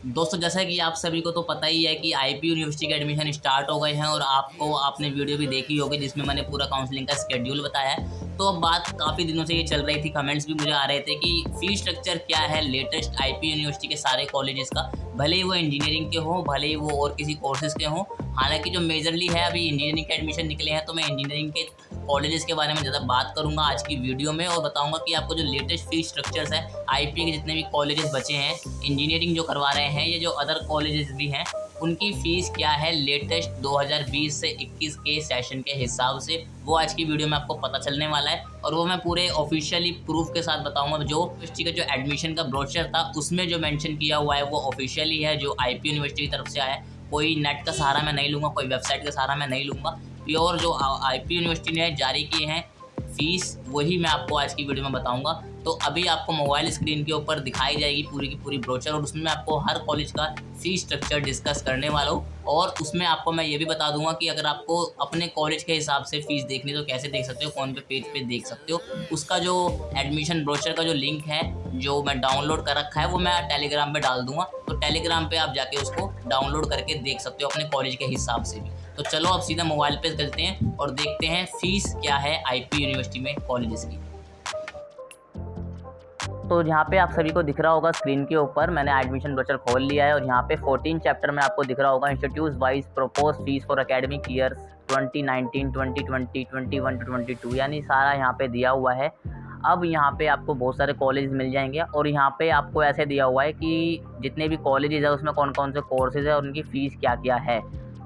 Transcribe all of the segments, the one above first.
दोस्तों जैसा कि आप सभी को तो पता ही है कि आईपी यूनिवर्सिटी के एडमिशन स्टार्ट हो गए हैं और आपने वीडियो भी देखी होगी जिसमें मैंने पूरा काउंसलिंग का शेड्यूल बताया है। तो अब बात काफ़ी दिनों से ये चल रही थी, कमेंट्स भी मुझे आ रहे थे कि फ़ीस स्ट्रक्चर क्या है लेटेस्ट आईपी यूनिवर्सिटी के सारे कॉलेजेस का, भले ही वो इंजीनियरिंग के हों, भले ही वो और किसी कोर्सेज़ के हों। हालाँकि जो मेजरली है अभी इंजीनियरिंग के एडमिशन निकले हैं, तो मैं इंजीनियरिंग के कॉलेजेस के बारे में ज़्यादा बात करूँगा आज की वीडियो में और बताऊँगा कि आपको जो लेटेस्ट फ़ीस स्ट्रक्चर्स है आईपी के जितने भी कॉलेजेस बचे हैं इंजीनियरिंग जो करवा रहे हैं, ये जो अदर कॉलेजेस भी हैं, उनकी फ़ीस क्या है लेटेस्ट 2020 से 21 के सेशन के हिसाब से, वो आज की वीडियो में आपको पता चलने वाला है। और वो मैं पूरे ऑफिशियली प्रूफ के साथ बताऊंगा। जो यूनिवर्सिटी का जो एडमिशन का ब्रोशर था उसमें जो मेंशन किया हुआ है वो ऑफिशियली है, जो आईपी यूनिवर्सिटी की तरफ से आया है। कोई नेट का सहारा मैं नहीं लूँगा, कोई वेबसाइट का सहारा मैं नहीं लूँगा। प्योर जो आईपी यूनिवर्सिटी ने जारी किए हैं फ़ीस, वही मैं आपको आज की वीडियो में बताऊंगा। तो अभी आपको मोबाइल स्क्रीन के ऊपर दिखाई जाएगी पूरी की पूरी ब्रोचर और उसमें मैं आपको हर कॉलेज का फ़ीस स्ट्रक्चर डिस्कस करने वाला हूँ। और उसमें आपको मैं ये भी बता दूंगा कि अगर आपको अपने कॉलेज के हिसाब से फ़ीस देखनी तो कैसे देख सकते हो, कौन पे पेज पे देख सकते हो। उसका जो एडमिशन ब्रोचर का जो लिंक है जो मैं डाउनलोड कर रखा है वो मैं टेलीग्राम पे डाल दूंगा, तो टेलीग्राम पे आप जाके उसको डाउनलोड करके देख सकते हो अपने कॉलेज के हिसाब से भी। तो चलो अब सीधा मोबाइल पे चलते हैं और देखते हैं फ़ीस क्या है आईपी यूनिवर्सिटी में कॉलेजेस की। तो यहाँ पे आप सभी को दिख रहा होगा स्क्रीन के ऊपर, मैंने एडमिशन ब्रोचर खोल लिया है और यहाँ पे 14 चैप्टर में आपको दिख रहा होगा institute wise propose fees for academic years 2019, 2020, 21 to 22, यानी सारा यहाँ पे दिया हुआ है। अब यहाँ पे आपको बहुत सारे कॉलेज मिल जाएंगे और यहाँ पे आपको ऐसे दिया हुआ है कि जितने भी कॉलेजेस है उसमें कौन कौन से कोर्सेज है और उनकी फ़ीस क्या क्या है।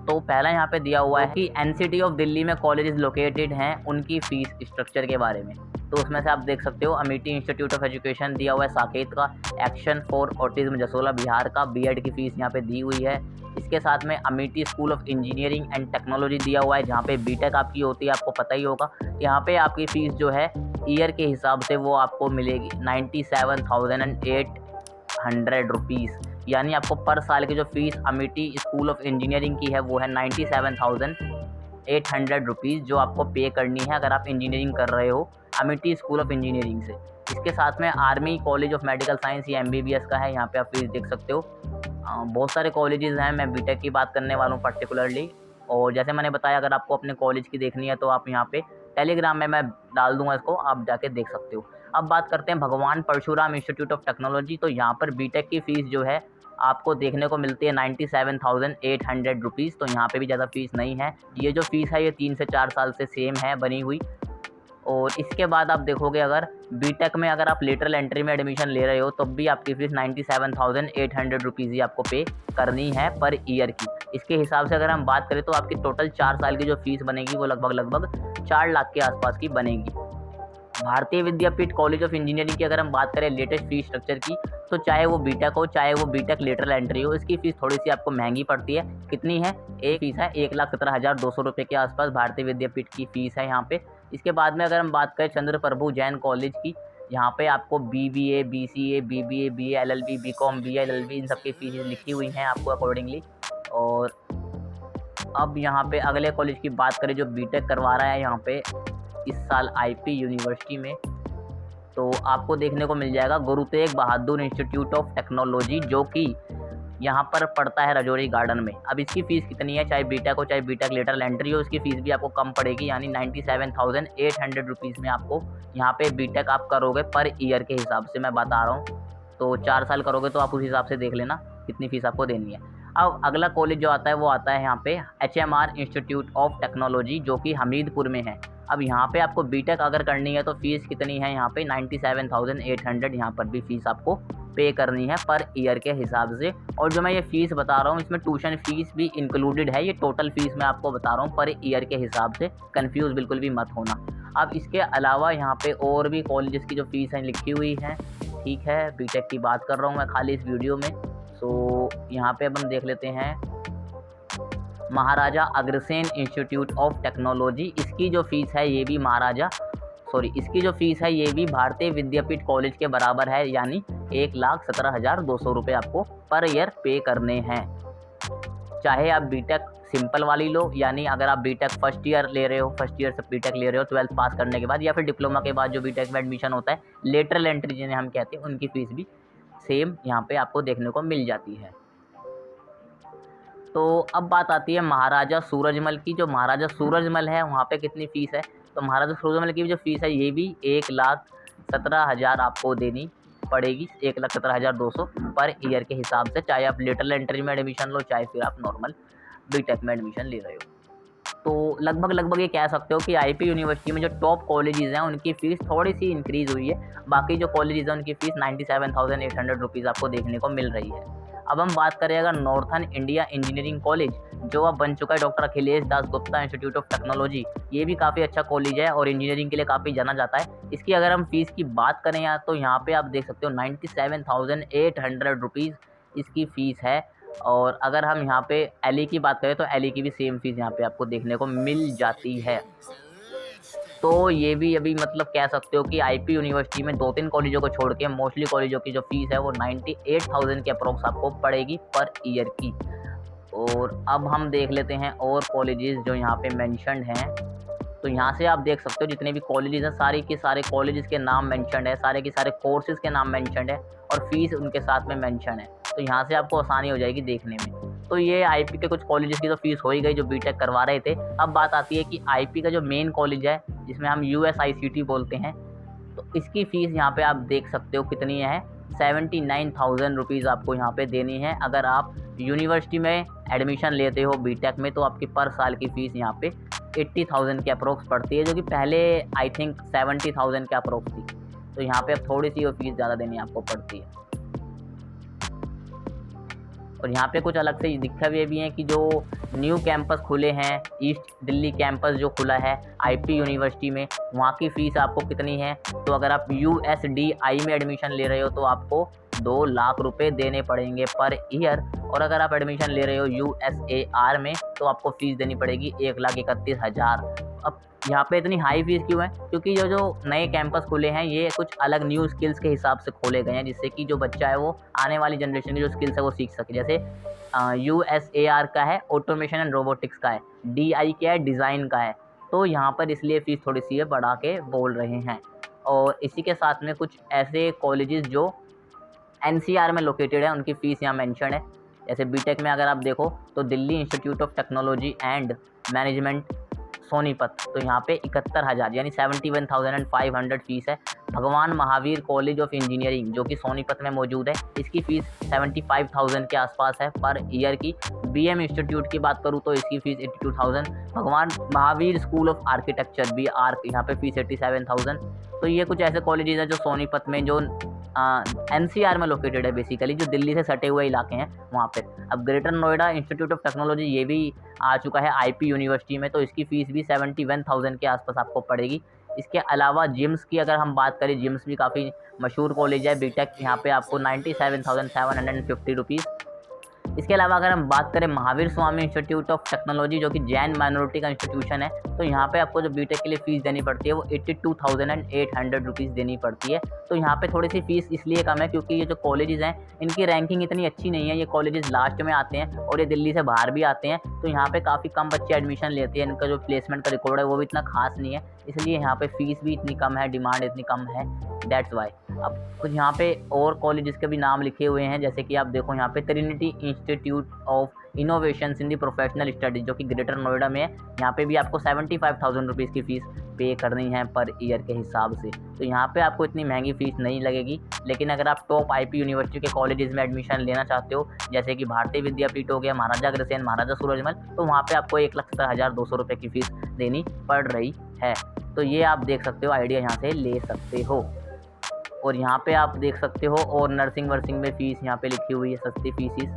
तो पहला यहाँ पे दिया हुआ है कि एनसीटी ऑफ दिल्ली में कॉलेजेस लोकेटेड हैं, उनकी फ़ीस स्ट्रक्चर के बारे में। तो उसमें से आप देख सकते हो अमिटी इंस्टीट्यूट ऑफ एजुकेशन दिया हुआ है साकेत का, action for autism Jasola Bihar का, बीएड की फ़ीस यहाँ पे दी हुई है। इसके साथ में Amity school of engineering and technology दिया हुआ है जहाँ पे बीटेक आपकी होती है, आपको पता ही होगा। यहाँ पे आपकी फ़ीस जो है ईयर के हिसाब से वो आपको मिलेगी 97,800 रुपीज़, यानी आपको पर साल की जो fees Amity school of engineering की है वो है 97,800 रुपीज़, जो आपको पे करनी है अगर आप इंजीनियरिंग कर रहे हो अमिटी स्कूल ऑफ इंजीनियरिंग से। इसके साथ में army college of medical science या एमबीबीएस का है, यहाँ पे आप फीस देख सकते हो। बहुत सारे कॉलेजेस हैं, मैं बीटेक की बात करने वाला हूँ पर्टिकुलरली। और जैसे मैंने बताया अगर आपको अपने कॉलेज की देखनी है तो आप यहाँ पे टेलीग्राम में मैं डाल दूंगा, इसको आप जाके देख सकते हो। अब बात करते हैं भगवान परशुराम इंस्टीट्यूट ऑफ टेक्नोलॉजी। तो यहाँ पर बीटेक की फ़ीस जो है आपको देखने को मिलती है 97,800 रुपीज़। तो यहाँ पे भी ज़्यादा फ़ीस नहीं है। ये जो फ़ीस है ये 3 से 4 साल से सेम है बनी हुई। और इसके बाद आप देखोगे अगर बीटेक में अगर आप लेटरल एंट्री में एडमिशन ले रहे हो तब भी आपकी फ़ीस 97,800 रुपीज़ ही आपको पे करनी है पर ईयर की। इसके हिसाब से अगर हम बात करें तो आपकी टोटल 4 साल की जो फ़ीस बनेगी वो लगभग 4 लाख के आसपास की बनेगी। भारतीय विद्यापीठ कॉलेज ऑफ इंजीनियरिंग की अगर हम बात करें लेटेस्ट फ़ीस स्ट्रक्चर की, तो चाहे वो बीटेक हो चाहे वो बीटेक लेटरल एंट्री हो, इसकी फ़ीस थोड़ी सी आपको महंगी पड़ती है। कितनी है? एक फ़ीस है 1,17,200 रुपये के आसपास भारतीय विद्यापीठ की फ़ीस है यहाँ पे। इसके बाद में अगर हम बात करें चंद्र प्रभु जैन कॉलेज की, यहाँ पे आपको BBA, BCA, BBA, BA, LLB, BCom, BLLB इन सब की फ़ीस लिखी हुई हैं आपको अकॉर्डिंगली। और अब यहाँ पे अगले कॉलेज की बात करें जो बीटेक करवा रहा है यहाँ पे इस साल आईपी यूनिवर्सिटी में, तो आपको देखने को मिल जाएगा Guru Tegh Bahadur institute of technology, जो कि यहाँ पर पड़ता है रजौरी गार्डन में। अब इसकी फ़ीस कितनी है, चाहे बीटेक हो चाहे बीटेक लेटरल एंट्री हो, इसकी फ़ीस भी आपको कम पड़ेगी, यानी 97,800 रुपीज़ में आपको यहाँ पे बीटेक आप करोगे पर ईयर के हिसाब से मैं बता रहा हूँ। तो 4 साल करोगे तो आप उस हिसाब से देख लेना कितनी फ़ीस आपको देनी है। अब अगला कॉलेज जो आता है वो आता है यहाँ पे HMR इंस्टीट्यूट ऑफ टेक्नोलॉजी, जो कि हमीरपुर में है। अब यहाँ पे आपको बीटेक अगर करनी है तो फ़ीस कितनी है यहाँ पे 97,800, यहाँ पर भी फ़ीस आपको पे करनी है पर ईयर के हिसाब से। और जो मैं ये फ़ीस बता रहा हूँ इसमें ट्यूशन फ़ीस भी इंक्लूडेड है, ये टोटल फ़ीस मैं आपको बता रहा हूँ पर ईयर के हिसाब से, कंफ्यूज बिल्कुल भी मत होना। अब इसके अलावा यहाँ पे और भी कॉलेजेस की जो फ़ीस है लिखी हुई है, ठीक है। बीटेक की बात कर रहा हूँ मैं खाली इस वीडियो में। तो यहाँ पे अब हम देख लेते हैं Maharaja Agrasen institute of technology, इसकी जो फ़ीस है ये भी इसकी जो फ़ीस है ये भी भारतीय विद्यापीठ कॉलेज के बराबर है, यानी 1,17,200 रुपये आपको पर ईयर पे करने हैं। चाहे आप बीटेक सिंपल वाली लो, यानी अगर आप बीटेक फर्स्ट ईयर ले रहे हो, फर्स्ट ईयर से बीटेक ले रहे हो 12th पास करने के बाद, या फिर डिप्लोमा के बाद जो बीटेक में एडमिशन होता है लेटरल एंट्री जिन्हें हम कहते हैं, उनकी फ़ीस भी सेम यहाँ पे आपको देखने को मिल जाती है। तो अब बात आती है महाराजा सूरजमल की। जो महाराजा सूरजमल है वहाँ पे कितनी फ़ीस है, तो महाराजा सूरजमल की जो फ़ीस है ये भी 1,17,000 आपको देनी पड़ेगी, 1,17,200 पर ईयर के हिसाब से, चाहे आप लेटरल एंट्री में एडमिशन लो, चाहे फिर आप नॉर्मल बीटेक में एडमिशन ले रहे हो। तो लगभग ये कह सकते हो कि आईपी यूनिवर्सिटी में जो टॉप कॉलेजेस हैं उनकी फ़ीस थोड़ी सी इंक्रीज़ हुई है, बाकी जो कॉलेजेस हैं उनकी फ़ीस 97,800 रुपीज़ आपको देखने को मिल रही है। अब हम बात करें अगर नॉर्थन इंडिया इंजीनियरिंग कॉलेज, जो अब बन चुका है doctor Akhilesh Das Gupta institute of technology, ये भी काफ़ी अच्छा कॉलेज है और इंजीनियरिंग के लिए काफ़ी जाना जाता है। इसकी अगर हम फ़ीस की बात करें यार, तो यहाँ पे आप देख सकते हो 97,800 रुपीज़ इसकी फ़ीस है। और अगर हम यहाँ पे एलई की बात करें तो एलई की भी सेम फ़ीस यहाँ पे आपको देखने को मिल जाती है। तो ये भी अभी मतलब कह सकते हो कि आईपी यूनिवर्सिटी में 2-3 कॉलेजों को छोड़ के मोस्टली कॉलेजों की जो फ़ीस है वो 98,000 के अप्रॉक्स आपको पड़ेगी पर ईयर की। और अब हम देख लेते हैं और कॉलेजेस जो यहाँ पे मेंशन्ड हैं। तो यहाँ से आप देख सकते हो जितने भी कॉलेजेस हैं सारे के सारे कॉलेजेस के नाम मेंशन्ड है, सारे के सारे कोर्सेज़ के नाम मेंशन्ड है और फ़ीस उनके साथ में मेंशन है। तो यहाँ से आपको आसानी हो जाएगी देखने में। तो ये आईपी के कुछ कॉलेजेस की तो फ़ीस हो ही गई जो बीटेक करवा रहे थे। अब बात आती है कि आईपी का जो मेन कॉलेज है जिसमें हम यूएसआईसीटी बोलते हैं, तो इसकी फ़ीस यहाँ पे आप देख सकते हो कितनी है, 79,000 रुपीज़ आपको यहाँ पे देनी है। अगर आप यूनिवर्सिटी में एडमिशन लेते हो बीटेक में तो आपकी पर साल की फ़ीस यहाँ पे 80,000 के अप्रोक्स पड़ती है, जो कि पहले आई थिंक 70,000 के अप्रोक्स थी। तो यहाँ पे अब थोड़ी सी वो फ़ीस ज़्यादा देनी आपको पड़ती है। और यहाँ पे कुछ अलग से दिक्कत ये भी है कि जो न्यू कैंपस खुले हैं, ईस्ट दिल्ली कैंपस जो खुला है आईपी यूनिवर्सिटी में, वहाँ की फ़ीस आपको कितनी है, तो अगर आप यूएसडीआई में एडमिशन ले रहे हो तो आपको 2 लाख रुपए देने पड़ेंगे पर ईयर। और अगर आप एडमिशन ले रहे हो यूएसएआर में तो आपको फ़ीस देनी पड़ेगी 1,31,000। अब यहाँ पे इतनी हाई फीस क्यों है, क्योंकि जो नए कैंपस खुले हैं ये कुछ अलग न्यू स्किल्स के हिसाब से खोले गए हैं, जिससे कि जो बच्चा है वो आने वाली जनरेशन की जो स्किल्स है वो सीख सके। जैसे यूएसएआर का है ऑटोमेशन एंड रोबोटिक्स का है, डीआई का है डिज़ाइन का है। तो यहाँ पर इसलिए फ़ीस थोड़ी सी बढ़ा के बोल रहे हैं। और इसी के साथ में कुछ ऐसे कॉलेजेस जो एनसीआर में लोकेटेड है उनकी फ़ीस यहाँ मेंशन है। जैसे बीटेक में अगर आप देखो तो Delhi institute of technology and management Sonipat, तो यहाँ पे 71,000 यानी 71,500 फ़ीस है। भगवान महावीर कॉलेज ऑफ इंजीनियरिंग जो कि सोनीपत में मौजूद है, इसकी फ़ीस 75,000 के आसपास है पर ईयर की। बीएम इंस्टीट्यूट की बात करूँ तो इसकी fees 82,000। Bhagwan Mahavir school of architecture B arch, यहाँ पे फ़ीस 87,000। तो ये कुछ ऐसे कॉलेजेस हैं जो सोनीपत में जो एनसीआर में लोकेटेड है, बेसिकली जो दिल्ली से सटे हुए इलाके हैं वहाँ पे। अब greater Noida institute of technology ये भी आ चुका है आईपी यूनिवर्सिटी में, तो इसकी फ़ीस भी 71,000 के आसपास आपको पड़ेगी। इसके अलावा जिम्स की अगर हम बात करें, जिम्स भी काफ़ी मशहूर कॉलेज है बीटेक, यहाँ पे आपको 97,750 रुपीज़। इसके अलावा अगर हम बात करें Mahavir Swami institute of technology जो कि जैन माइनॉरिटी का इंस्टीट्यूशन है, तो यहाँ पे आपको जो बीटेक के लिए फ़ीस देनी पड़ती है वो 82,800 रुपीज़ देनी पड़ती है। तो यहाँ पे थोड़ी सी फ़ीस इसलिए कम है क्योंकि ये जो कॉलेजेस हैं इनकी रैंकिंग इतनी अच्छी नहीं है, ये कॉलेजेस लास्ट में आते हैं और ये दिल्ली से बाहर भी आते हैं, तो यहाँ पे काफ़ी कम बच्चे एडमिशन लेते हैं, इनका जो प्लेसमेंट का रिकॉर्ड है वो भी इतना खास नहीं है, इसलिए यहाँ पे फ़ीस भी इतनी कम है, डिमांड इतनी कम है, दैट्स वाई। अब कुछ यहाँ पे और कॉलेजेस के भी नाम लिखे हुए हैं, जैसे कि आप देखो यहाँ पे Trinity institute of innovation in the professional studies जो कि ग्रेटर नोएडा में है, यहाँ पे भी आपको 75,000 रुपीज़ की फ़ीस पे करनी है पर ईयर के हिसाब से। तो यहाँ पे आपको इतनी महंगी फ़ीस नहीं लगेगी, लेकिन अगर आप टॉप आईपी यूनिवर्सिटी के कॉलेजेस में एडमिशन लेना चाहते हो, जैसे कि भारतीय विद्यापीठ हो गया, महाराजा अग्रसेन, महाराजा सूरजमल, तो वहाँ पे आपको 1,17,200 रुपये की फ़ीस देनी पड़ रही है। तो ये आप देख सकते हो, आइडिया यहाँ से ले सकते हो। और यहाँ पे आप देख सकते हो और नर्सिंग वर्सिंग में फ़ीस यहाँ पे लिखी हुई है, सस्ती फीसिस।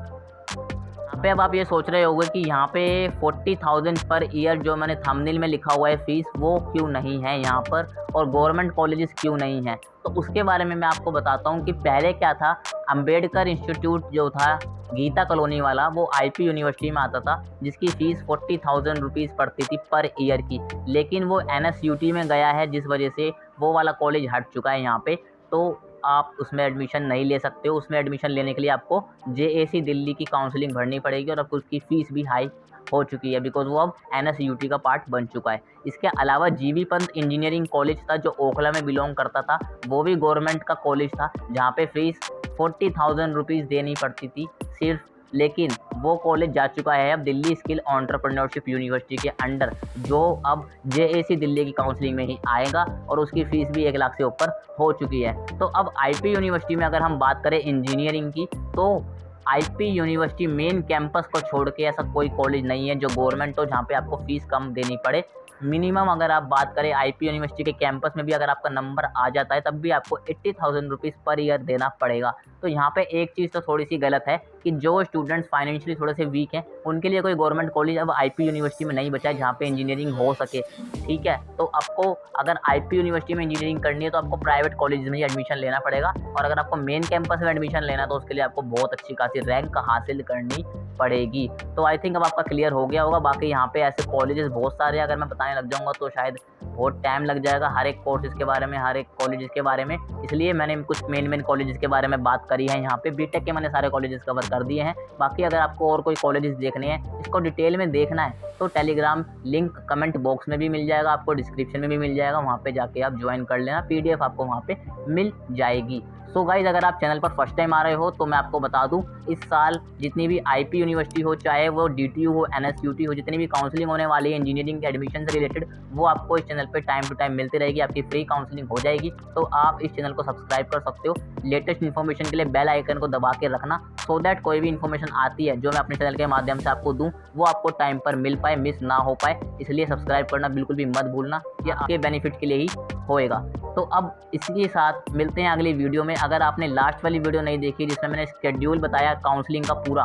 यहाँ पे अब आप ये सोच रहे होंगे कि यहाँ पे 40,000 पर ईयर जो मैंने थंबनेल में लिखा हुआ है फ़ीस, वो क्यों नहीं है यहाँ पर, और गवर्नमेंट कॉलेजेस क्यों नहीं हैं। तो उसके बारे में मैं आपको बताता हूँ कि पहले क्या था। अंबेडकर इंस्टीट्यूट जो था गीता कॉलोनी वाला, वो आईपी यूनिवर्सिटी में आता था, जिसकी फ़ीस 40,000 रुपीज़ पड़ती थी पर ईयर की, लेकिन वो एनएसयूटी में गया है, जिस वजह से वो वाला कॉलेज हट चुका है यहाँ पे, तो आप उसमें एडमिशन नहीं ले सकते हो। उसमें एडमिशन लेने के लिए आपको जेएसी दिल्ली की काउंसलिंग भरनी पड़ेगी और अब उसकी फ़ीस भी हाई हो चुकी है, बिकॉज वो अब एनएसयूटी का पार्ट बन चुका है। इसके अलावा जीबी पंत इंजीनियरिंग कॉलेज था जो ओखला में बिलोंग करता था, वो भी गवर्नमेंट का कॉलेज था, जहाँ पे फ़ीस 40,000 रुपीज़ देनी पड़ती थी सिर्फ लेकिन वो कॉलेज जा चुका है अब दिल्ली स्किल एंटरप्रेन्योरशिप यूनिवर्सिटी के अंडर, जो अब जेएसी दिल्ली की काउंसलिंग में ही आएगा और उसकी फ़ीस भी 1 लाख से ऊपर हो चुकी है। तो अब आईपी यूनिवर्सिटी में अगर हम बात करें इंजीनियरिंग की, तो आईपी यूनिवर्सिटी मेन कैंपस को छोड़ के ऐसा कोई कॉलेज नहीं है जो गवर्नमेंट हो जहाँ पे आपको फ़ीस कम देनी पड़े। मिनिमम अगर आप बात करें आईपी यूनिवर्सिटी के कैंपस में भी अगर आपका नंबर आ जाता है तब भी आपको 80,000 रुपीज़ पर ईयर देना पड़ेगा। तो यहाँ पे एक चीज़ तो थोड़ी सी गलत है कि जो स्टूडेंट्स फाइनेंशियली थोड़े से वीक हैं उनके लिए कोई गवर्नमेंट कॉलेज अब आईपी यूनिवर्सिटी में नहीं बचा है जहाँ पे इंजीनियरिंग हो सके। ठीक है, तो आपको अगर आईपी यूनिवर्सिटी में इंजीनियरिंग करनी है तो आपको प्राइवेट कॉलेज में ही एडमिशन लेना पड़ेगा, और अगर आपको मेन कैंपस में एडमिशन लेना है तो उसके लिए आपको बहुत अच्छी खासी रैंक हासिल करनी पड़ेगी। तो आई थिंक अब आपका क्लियर हो गया होगा। बाकी यहाँ पे ऐसे कॉलेजेस बहुत सारे हैं, अगर मैं बताने लग जाऊँगा तो शायद बहुत टाइम लग जाएगा हर एक कोर्सेज़ के बारे में, हर एक कॉलेजेस के बारे में। इसलिए मैंने कुछ मेन कॉलेजेस के बारे में बात करी है। यहाँ पे बीटेक के मैंने सारे कॉलेजेस कवर कर दिए हैं। बाकी अगर आपको और कोई कॉलेजेस देखने हैं, इसको डिटेल में देखना है, तो टेलीग्राम लिंक कमेंट बॉक्स में भी मिल जाएगा, आपको डिस्क्रिप्शन में भी मिल जाएगा, वहाँ पे जाके आप ज्वाइन कर लेना, पीडीएफ आपको वहाँ पे मिल जाएगी। सो गाइज, अगर आप चैनल पर फर्स्ट टाइम आ रहे हो तो मैं आपको बता दूं, इस साल जितनी भी आईपी यूनिवर्सिटी हो, चाहे वो डीटीयू हो, एनएसयूटी हो, जितनी भी काउंसलिंग होने वाली है इंजीनियरिंग के एडमिशन से रिलेटेड, वो आपको इस चैनल पे टाइम टू टाइम मिलती रहेगी, आपकी फ्री काउंसलिंग हो जाएगी। तो आप इस चैनल को सब्सक्राइब कर सकते हो। लेटेस्ट इन्फॉर्मेशन के लिए बेल आइकन को दबा के रखना, सो दैट कोई भी इन्फॉर्मेशन आती है जो मैं अपने चैनल के माध्यम से आपको दूँ वो आपको टाइम पर मिल पाए, मिस ना हो पाए। इसलिए सब्सक्राइब करना बिल्कुल भी मत भूलना, ये आपके बेनिफिट के लिए ही होएगा। तो अब इसी के साथ मिलते हैं अगली वीडियो में। अगर आपने लास्ट वाली वीडियो नहीं देखी जिसमें मैंने शेड्यूल बताया काउंसलिंग का पूरा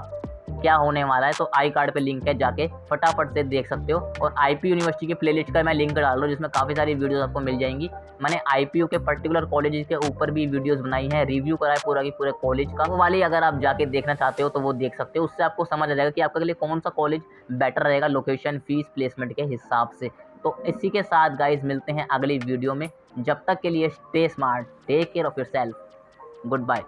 क्या होने वाला है, तो आई कार्ड पे लिंक है, जाके फटाफट से देख सकते हो। और आईपी यूनिवर्सिटी के प्लेलिस्ट का मैं लिंक डाल रहा हूँ जिसमें काफ़ी सारी वीडियोस आपको मिल जाएंगी। मैंने आईपीयू के पर्टिकुलर कॉलेजेस के ऊपर भी वीडियोस बनाई है, रिव्यू करा है पूरा की पूरे कॉलेज का, वो वाली अगर आप जाके देखना चाहते हो तो वो देख सकते हो। उससे आपको समझ आ जाएगा कि आपके लिए कौन सा कॉलेज बेटर रहेगा लोकेशन, फीस, प्लेसमेंट के हिसाब से। तो इसी के साथ गाइज मिलते हैं अगली वीडियो में। जब तक के लिए stay smart, take care of yourself, good bye.